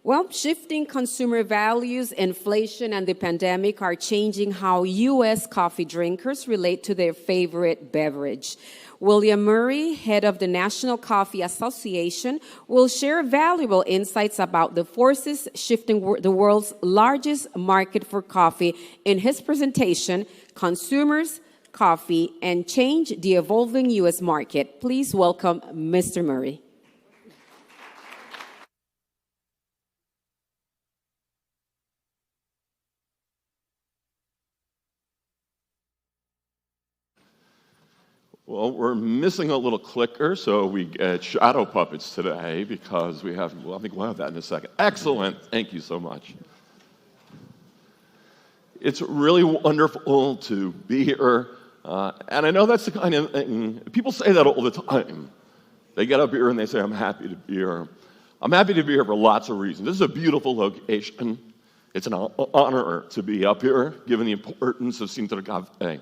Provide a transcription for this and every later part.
Well, shifting consumer values, inflation, and the pandemic are changing how U.S. coffee drinkers relate to their favorite beverage. William Murray, head of the National Coffee Association, will share valuable insights about the forces shifting the world's largest market for coffee in his presentation, Consumers, Coffee, and Change, the Evolving U.S. Market. Please welcome Mr. Murray. Well, we're missing a little clicker, so we get shadow puppets today because I think we'll have that in a second. Excellent. Thank you so much. It's really wonderful to be here, and I know that's the kind of thing, people say that all the time. They get up here and they say, I'm happy to be here. I'm happy to be here for lots of reasons. This is a beautiful location. It's an honor to be up here, given the importance of Sintra Cafe.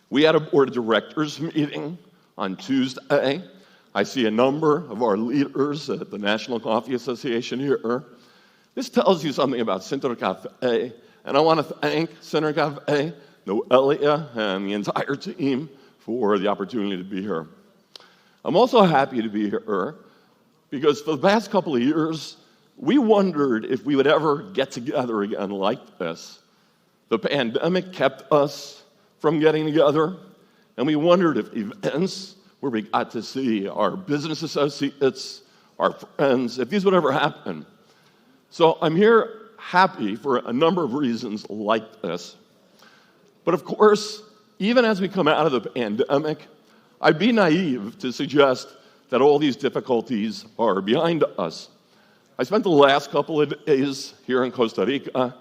We had a board of directors meeting on Tuesday. I see a number of our leaders at the National Coffee Association here. This tells you something about Sintra Cafe, and I want to thank Sintra Cafe, Noelia, and the entire team for the opportunity to be here. I'm also happy to be here because for the past couple of years, we wondered if we would ever get together again like this. The pandemic kept us from getting together, and we wondered if events where we got to see our business associates, our friends, if these would ever happen. So I'm here happy for a number of reasons like this. But of course, even as we come out of the pandemic, I'd be naive to suggest that all these difficulties are behind us. I spent the last couple of days here in Costa Rica.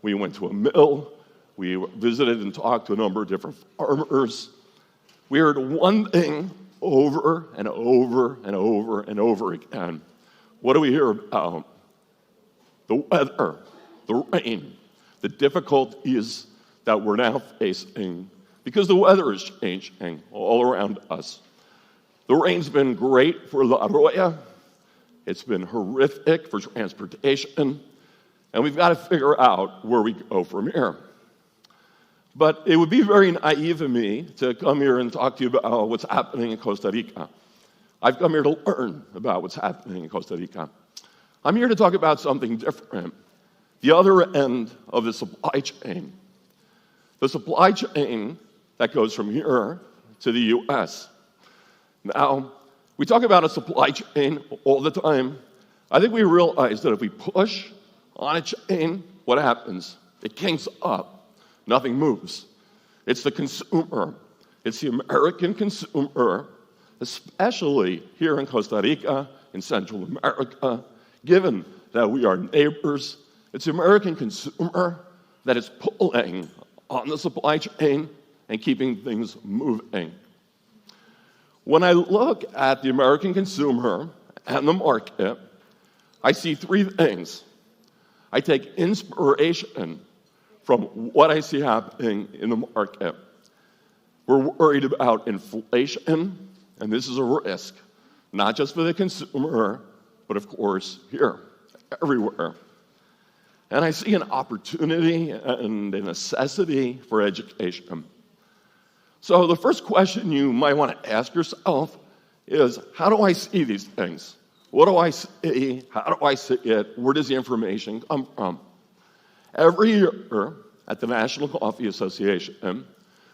We went to a mill. We visited and talked to a number of different farmers. We heard one thing over and over and over and over again. What do we hear about? The weather, the rain, the difficulties that we're now facing because the weather is changing all around us. The rain's been great for La Arroya. It's been horrific for transportation. And we've got to figure out where we go from here. But it would be very naive of me to come here and talk to you about what's happening in Costa Rica. I've come here to learn about what's happening in Costa Rica. I'm here to talk about something different, the other end of the supply chain. The supply chain that goes from here to the U.S. Now, we talk about a supply chain all the time. I think we realize that if we push on a chain, what happens? It kinks up. Nothing moves. It's the consumer. It's the American consumer, especially here in Costa Rica, in Central America, given that we are neighbors. It's the American consumer that is pulling on the supply chain and keeping things moving. When I look at the American consumer and the market, I see three things. I take inspiration from what I see happening in the market. We're worried about inflation, and this is a risk, not just for the consumer, but of course here, everywhere. And I see an opportunity and a necessity for education. So the first question you might want to ask yourself is, how do I see these things? What do I see? How do I see it? Where does the information come from? Every year at the National Coffee Association,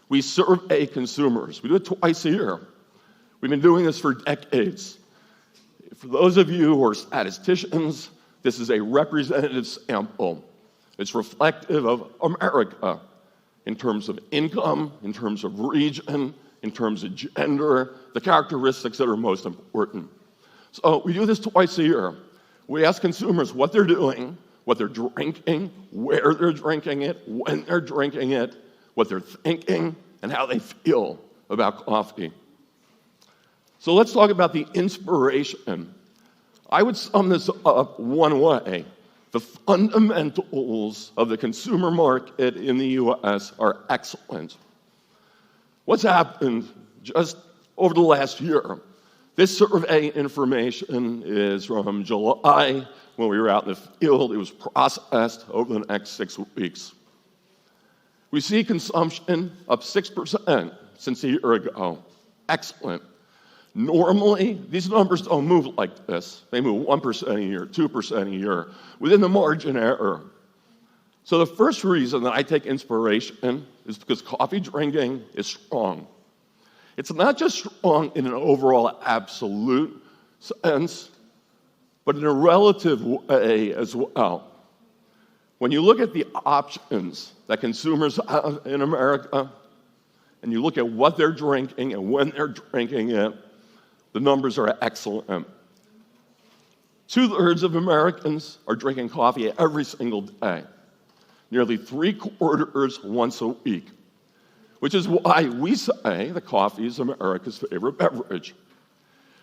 we survey consumers. We do it twice a year. We've been doing this for decades. For those of you who are statisticians, this is a representative sample. It's reflective of America in terms of income, in terms of region, in terms of gender, the characteristics that are most important. So we do this twice a year. We ask consumers what they're doing, what they're drinking, where they're drinking it, when they're drinking it, what they're thinking, and how they feel about coffee. So let's talk about the inspiration. I would sum this up one way. The fundamentals of the consumer market in the U.S. are excellent. What's happened just over the last year? This survey information is from July when we were out in the field. It was processed over the next 6 weeks. We see consumption up 6% since a year ago. Excellent. Normally, these numbers don't move like this. They move 1% a year, 2% a year, within the margin error. So the first reason that I take inspiration is because coffee drinking is strong. It's not just strong in an overall absolute sense, but in a relative way as well. When you look at the options that consumers have in America, and you look at what they're drinking and when they're drinking it, the numbers are excellent. 2/3 of Americans are drinking coffee every single day. Nearly 3/4 once a week, which is why we say that coffee is America's favorite beverage.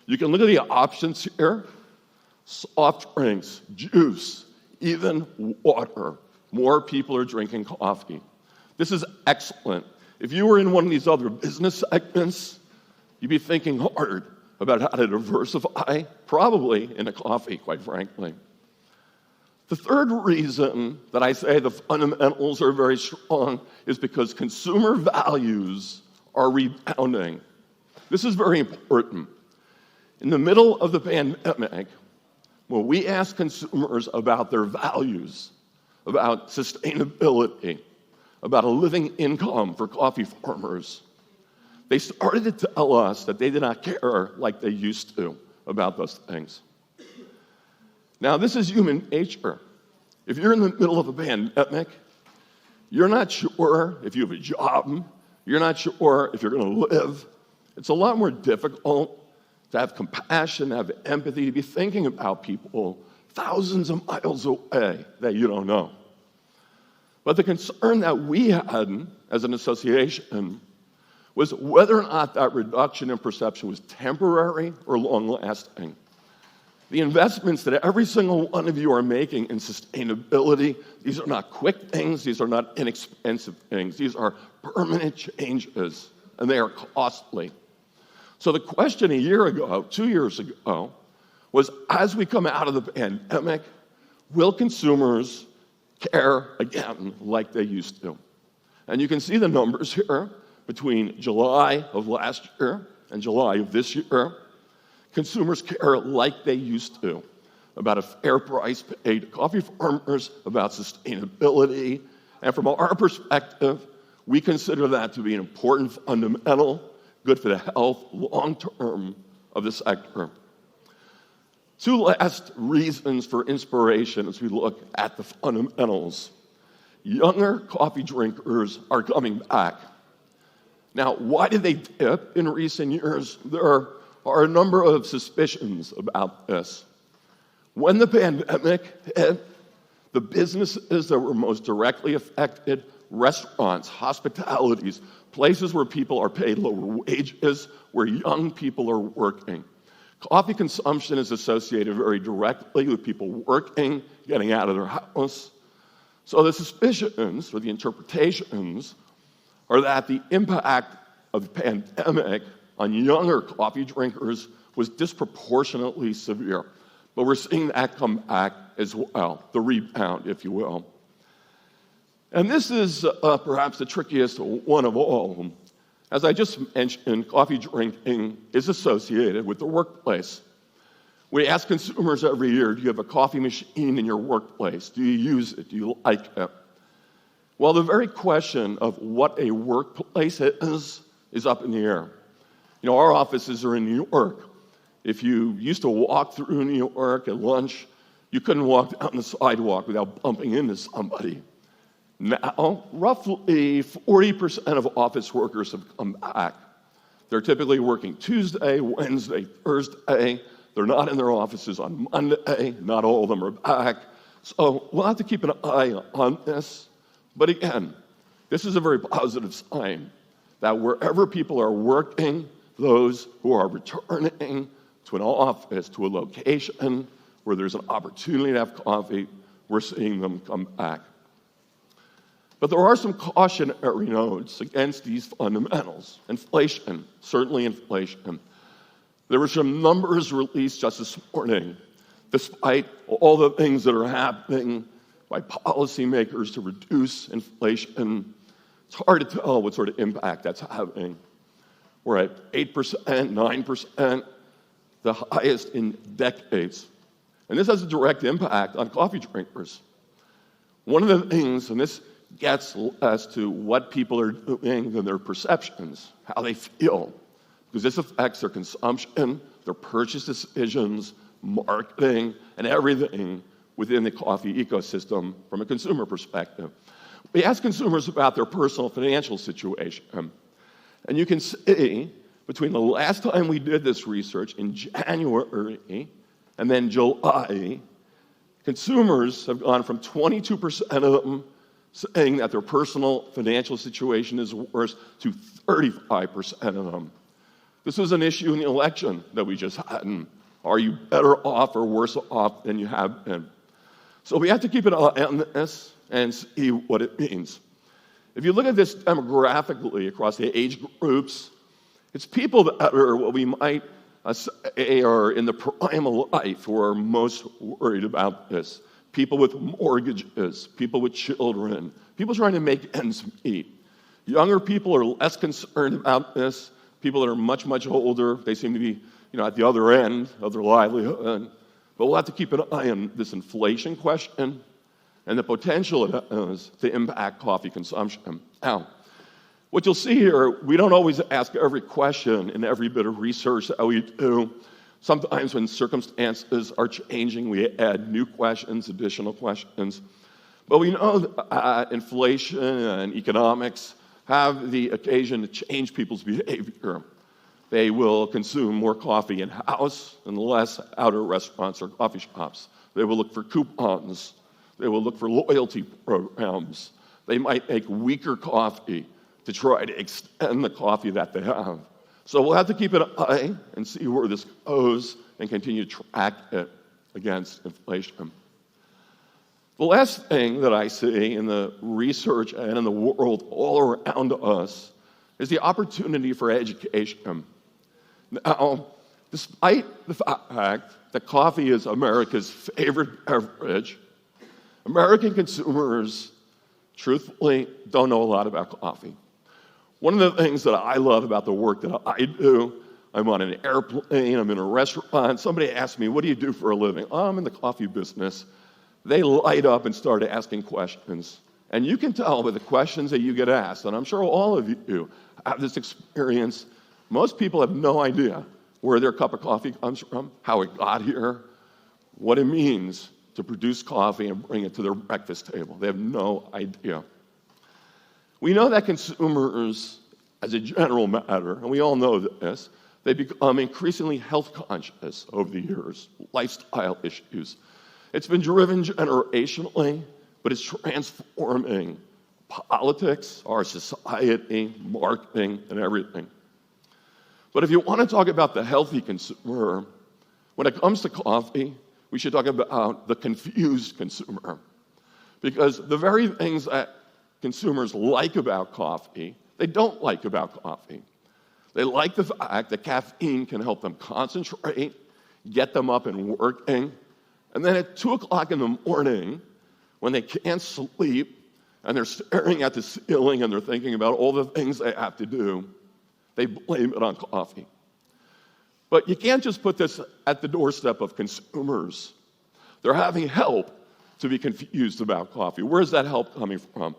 You can look at the options here: soft drinks, juice, even water. More people are drinking coffee. This is excellent. If you were in one of these other business segments, you'd be thinking hard about how to diversify, probably into coffee, quite frankly. The third reason that I say the fundamentals are very strong is because consumer values are rebounding. This is very important. In the middle of the pandemic, when we asked consumers about their values, about sustainability, about a living income for coffee farmers, they started to tell us that they did not care like they used to about those things. Now, this is human nature. If you're in the middle of a pandemic, you're not sure if you have a job, you're not sure if you're going to live. It's a lot more difficult to have compassion, to have empathy, to be thinking about people thousands of miles away that you don't know. But the concern that we had as an association was whether or not that reduction in perception was temporary or long-lasting. The investments that every single one of you are making in sustainability, these are not quick things, these are not inexpensive things, these are permanent changes, and they are costly. So the question a year ago, 2 years ago, was as we come out of the pandemic, will consumers care again like they used to? And you can see the numbers here between July of last year and July of this year. Consumers care like they used to about a fair price paid to coffee farmers, about sustainability. And from our perspective, we consider that to be an important fundamental, good for the health, long term of the sector. Two last reasons for inspiration as we look at the fundamentals. Younger coffee drinkers are coming back. Now, why did they dip in recent years? There are a number of suspicions about this. When the pandemic hit, the businesses that were most directly affected, restaurants, hospitalities, places where people are paid lower wages, where young people are working. Coffee consumption is associated very directly with people working, getting out of their house. So the suspicions, or the interpretations, are that the impact of the pandemic on younger coffee drinkers was disproportionately severe. But we're seeing that come back as well, the rebound, if you will. And this is perhaps the trickiest one of all. As I just mentioned, coffee drinking is associated with the workplace. We ask consumers every year, do you have a coffee machine in your workplace? Do you use it? Do you like it? Well, the very question of what a workplace is up in the air. You know, our offices are in New York. If you used to walk through New York at lunch, you couldn't walk down the sidewalk without bumping into somebody. Now, roughly 40% of office workers have come back. They're typically working Tuesday, Wednesday, Thursday. They're not in their offices on Monday. Not all of them are back. So we'll have to keep an eye on this. But again, this is a very positive sign that wherever people are working, those who are returning to an office, to a location where there's an opportunity to have coffee, we're seeing them come back. But there are some cautionary notes against these fundamentals. Inflation, certainly inflation. There were some numbers released just this morning, despite all the things that are happening by policymakers to reduce inflation. It's hard to tell what sort of impact that's having. We're at 8%, 9%, the highest in decades. And this has a direct impact on coffee drinkers. One of the things, and this gets as to what people are doing and their perceptions, how they feel, because this affects their consumption, their purchase decisions, marketing, and everything within the coffee ecosystem from a consumer perspective. We ask consumers about their personal financial situation, and you can see between the last time we did this research in January and then July, consumers have gone from 22% of them saying that their personal financial situation is worse to 35% of them. This was an issue in the election that we just had. Are you better off or worse off than you have been? So we have to keep an eye on this and see what it means. If you look at this demographically across the age groups, it's people that are what we might say are in the prime of life who are most worried about this. People with mortgages, people with children, people trying to make ends meet. Younger people are less concerned about this. People that are much, much older, they seem to be at the other end of their livelihood. But we'll have to keep an eye on this inflation question and the potential it has to impact coffee consumption. Now, what you'll see here, we don't always ask every question in every bit of research that we do. Sometimes when circumstances are changing, we add new questions, additional questions. But we know that inflation and economics have the occasion to change people's behavior. They will consume more coffee in-house and less out at restaurants or coffee shops. They will look for coupons. They will look for loyalty programs. They might make weaker coffee to try to extend the coffee that they have. So we'll have to keep an eye and see where this goes and continue to track it against inflation. The last thing that I see in the research and in the world all around us is the opportunity for education. Now, despite the fact that coffee is America's favorite beverage, American consumers, truthfully, don't know a lot about coffee. One of the things that I love about the work that I do, I'm on an airplane, I'm in a restaurant, somebody asks me, what do you do for a living? Oh, I'm in the coffee business. They light up and start asking questions. And you can tell by the questions that you get asked, and I'm sure all of you have this experience, most people have no idea where their cup of coffee comes from, how it got here, what it means to produce coffee and bring it to their breakfast table. They have no idea. We know that consumers, as a general matter, and we all know this, they become increasingly health conscious over the years, lifestyle issues. It's been driven generationally, but it's transforming politics, our society, marketing, and everything. But if you want to talk about the healthy consumer, when it comes to coffee, we should talk about the confused consumer. Because the very things that consumers like about coffee, they don't like about coffee. They like the fact that caffeine can help them concentrate, get them up and working, and then at 2 o'clock in the morning, when they can't sleep, and they're staring at the ceiling and they're thinking about all the things they have to do, they blame it on coffee. But you can't just put this at the doorstep of consumers. They're having help to be confused about coffee. Where's that help coming from?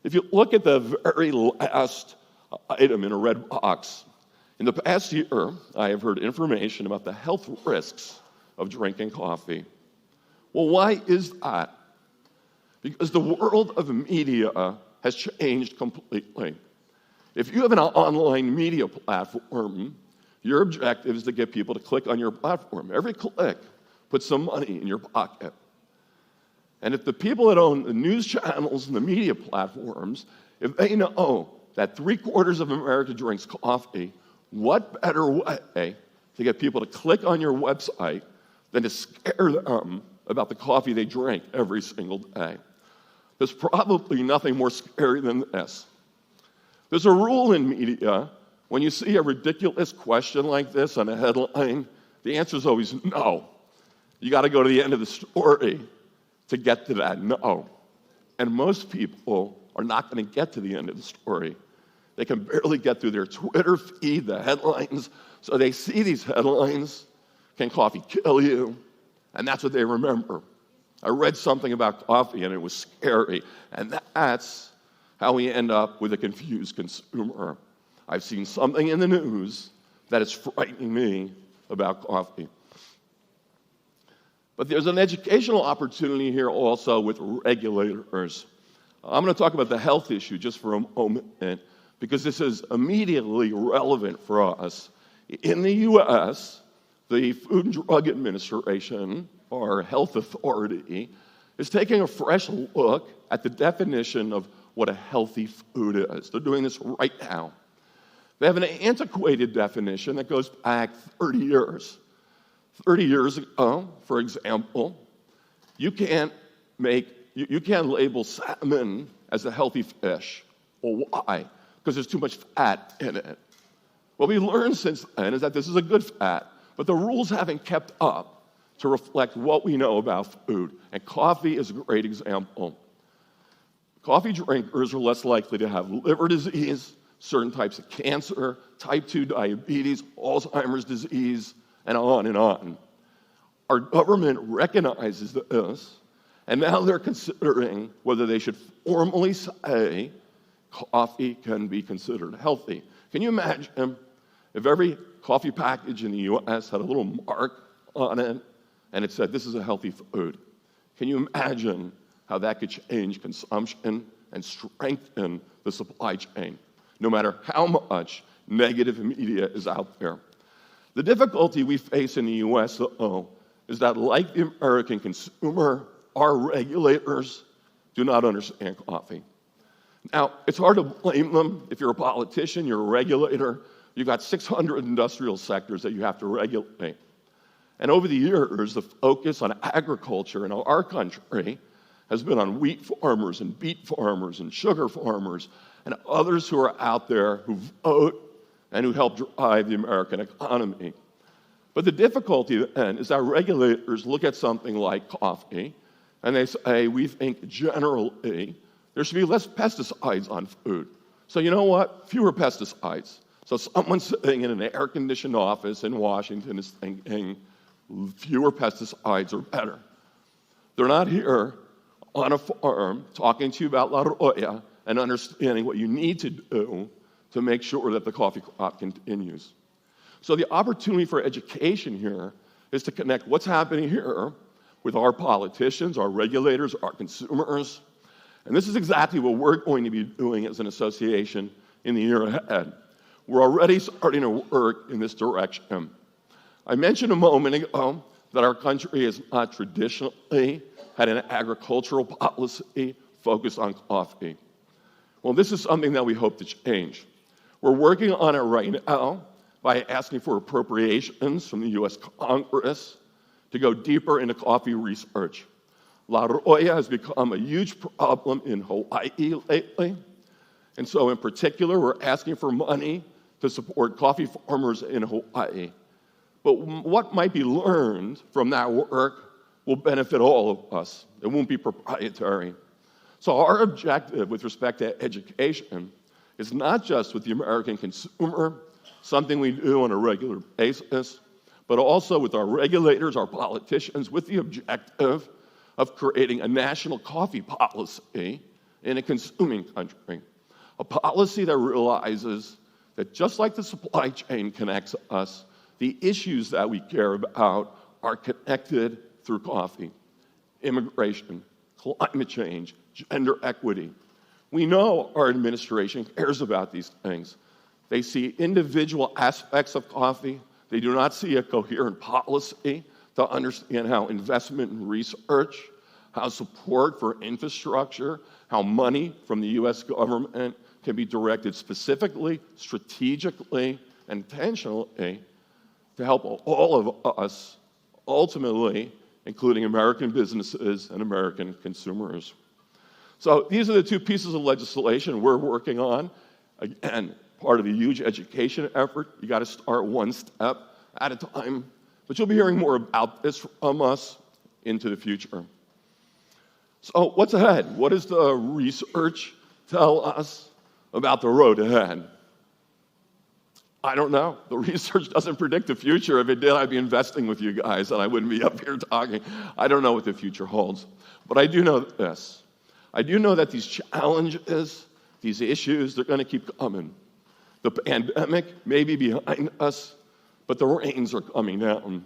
If you look at the very last item in a red box, in the past year, I have heard information about the health risks of drinking coffee. Well, why is that? Because the world of media has changed completely. If you have an online media platform, your objective is to get people to click on your platform. Every click puts some money in your pocket. And if the people that own the news channels and the media platforms, if they know that 3/4 of America drinks coffee, what better way to get people to click on your website than to scare them about the coffee they drink every single day? There's probably nothing more scary than this. There's a rule in media When you see a ridiculous question like this on a headline, the answer is always no. You got to go to the end of the story to get to that no. And most people are not going to get to the end of the story. They can barely get through their Twitter feed, the headlines. So they see these headlines, can coffee kill you? And that's what they remember. I read something about coffee and it was scary. And that's how we end up with a confused consumer. I've seen something in the news that is frightening me about coffee. But there's an educational opportunity here also with regulators. I'm going to talk about the health issue just for a moment because this is immediately relevant for us. In the U.S., the Food and Drug Administration, our health authority, is taking a fresh look at the definition of what a healthy food is. They're doing this right now. They have an antiquated definition that goes back 30 years. 30 years ago, for example, you can't label salmon as a healthy fish. Well, why? Because there's too much fat in it. What we learned since then is that this is a good fat, but the rules haven't kept up to reflect what we know about food. And coffee is a great example. Coffee drinkers are less likely to have liver disease, certain types of cancer, type 2 diabetes, Alzheimer's disease, and on and on. Our government recognizes this, and now they're considering whether they should formally say coffee can be considered healthy. Can you imagine if every coffee package in the U.S. had a little mark on it and it said, this is a healthy food? Can you imagine how that could change consumption and strengthen the supply chain, no matter how much negative media is out there? The difficulty we face in the U.S., though, is that like the American consumer, our regulators do not understand coffee. Now, it's hard to blame them. If you're a politician, you're a regulator, you've got 600 industrial sectors that you have to regulate. And over the years, the focus on agriculture in our country has been on wheat farmers and beet farmers and sugar farmers and others who are out there who vote and who help drive the American economy. But the difficulty then is that regulators look at something like coffee and they say, we think generally there should be less pesticides on food. So you know what? Fewer pesticides. So someone sitting in an air-conditioned office in Washington is thinking fewer pesticides are better. They're not here on a farm talking to you about La Roya and understanding what you need to do to make sure that the coffee crop continues. So the opportunity for education here is to connect what's happening here with our politicians, our regulators, our consumers. And this is exactly what we're going to be doing as an association in the year ahead. We're already starting to work in this direction. I mentioned a moment ago that our country has not traditionally had an agricultural policy focused on coffee. Well, this is something that we hope to change. We're working on it right now by asking for appropriations from the U.S. Congress to go deeper into coffee research. La Roya has become a huge problem in Hawaii lately. And so in particular, we're asking for money to support coffee farmers in Hawaii. But what might be learned from that work will benefit all of us. It won't be proprietary. So our objective with respect to education is not just with the American consumer, something we do on a regular basis, but also with our regulators, our politicians, with the objective of creating a national coffee policy in a consuming country. A policy that realizes that just like the supply chain connects us, the issues that we care about are connected through coffee. Immigration, climate change, gender equity. We know our administration cares about these things. They see individual aspects of coffee. They do not see a coherent policy to understand how investment in research, how support for infrastructure, how money from the U.S. government can be directed specifically, strategically, and intentionally to help all of us, ultimately, including American businesses and American consumers. So these are the two pieces of legislation we're working on. Again, part of a huge education effort. You got to start one step at a time. But you'll be hearing more about this from us into the future. So what's ahead? What does the research tell us about the road ahead? I don't know. The research doesn't predict the future. If it did, I'd be investing with you guys, and I wouldn't be up here talking. I don't know what the future holds. But I do know this. I do know that these challenges, these issues, they're going to keep coming. The pandemic may be behind us, but the rains are coming down.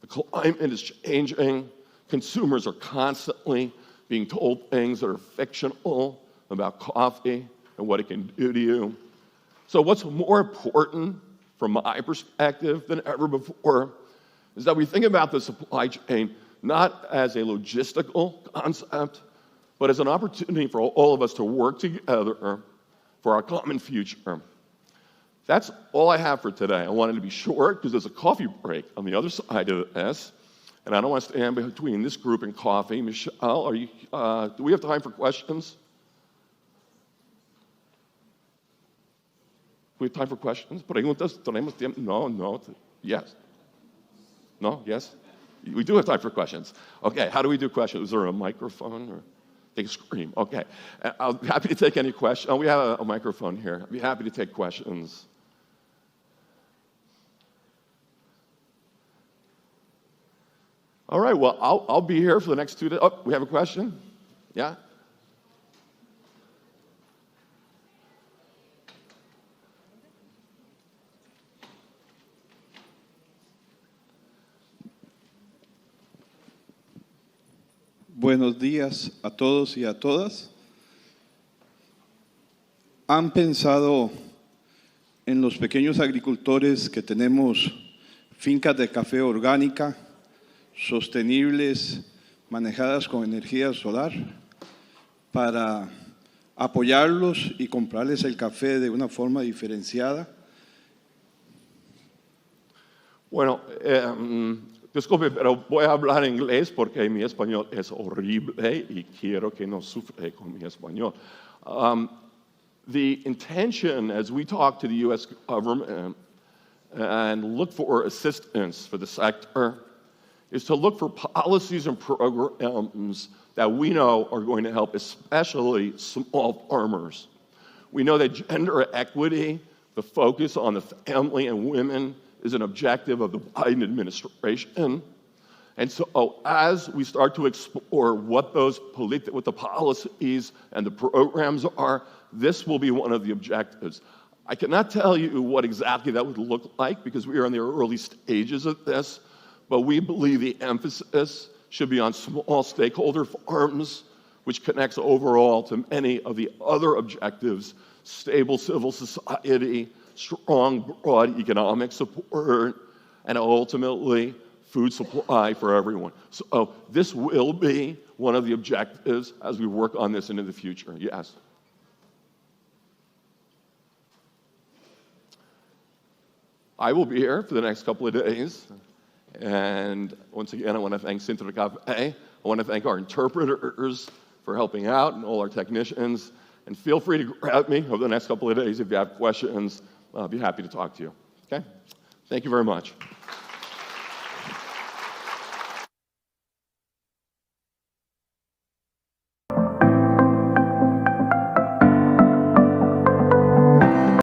The climate is changing. Consumers are constantly being told things that are fictional about coffee and what it can do to you. So what's more important from my perspective than ever before is that we think about the supply chain not as a logistical concept, but as an opportunity for all of us to work together for our common future. That's all I have for today. I wanted to be short because there's a coffee break on the other side of this, and I don't want to stand between this group and coffee. Michelle, do we have time for questions? We have time for questions? Preguntas? ¿Tenemos tiempo? No. Yes. No? Yes? We do have time for questions. Okay, how do we do questions? Is there a microphone? Or they scream. Okay. I'll be happy to take any questions. Oh, we have a microphone here. I'd be happy to take questions. All right, well, I'll be here for the next 2 days. Oh, we have a question? Yeah? Buenos días a todos y a todas. ¿Han pensado en los pequeños agricultores que tenemos fincas de café orgánica, sostenibles, manejadas con energía solar, para apoyarlos y comprarles el café de una forma diferenciada? Bueno, disculpe, pero voy a hablar inglés porque mi español es horrible y quiero que no sufra con mi español. The intention as we talk to the U.S. government and look for assistance for the sector is to look for policies and programs that we know are going to help especially small farmers. We know that gender equity, the focus on the family and women, is an objective of the Biden administration. And so as we start to explore what what the policies and the programs are, this will be one of the objectives. I cannot tell you what exactly that would look like because we are in the early stages of this, but we believe the emphasis should be on small stakeholder farms, which connects overall to many of the other objectives: stable civil society, strong, broad economic support, and ultimately food supply for everyone. So this will be one of the objectives as we work on this into the future. Yes? I will be here for the next couple of days. And once again, I want to thank Sintra Cafe. I want to thank our interpreters for helping out and all our technicians. And feel free to grab me over the next couple of days if you have questions. I'll be happy to talk to you. Okay? Thank you very much.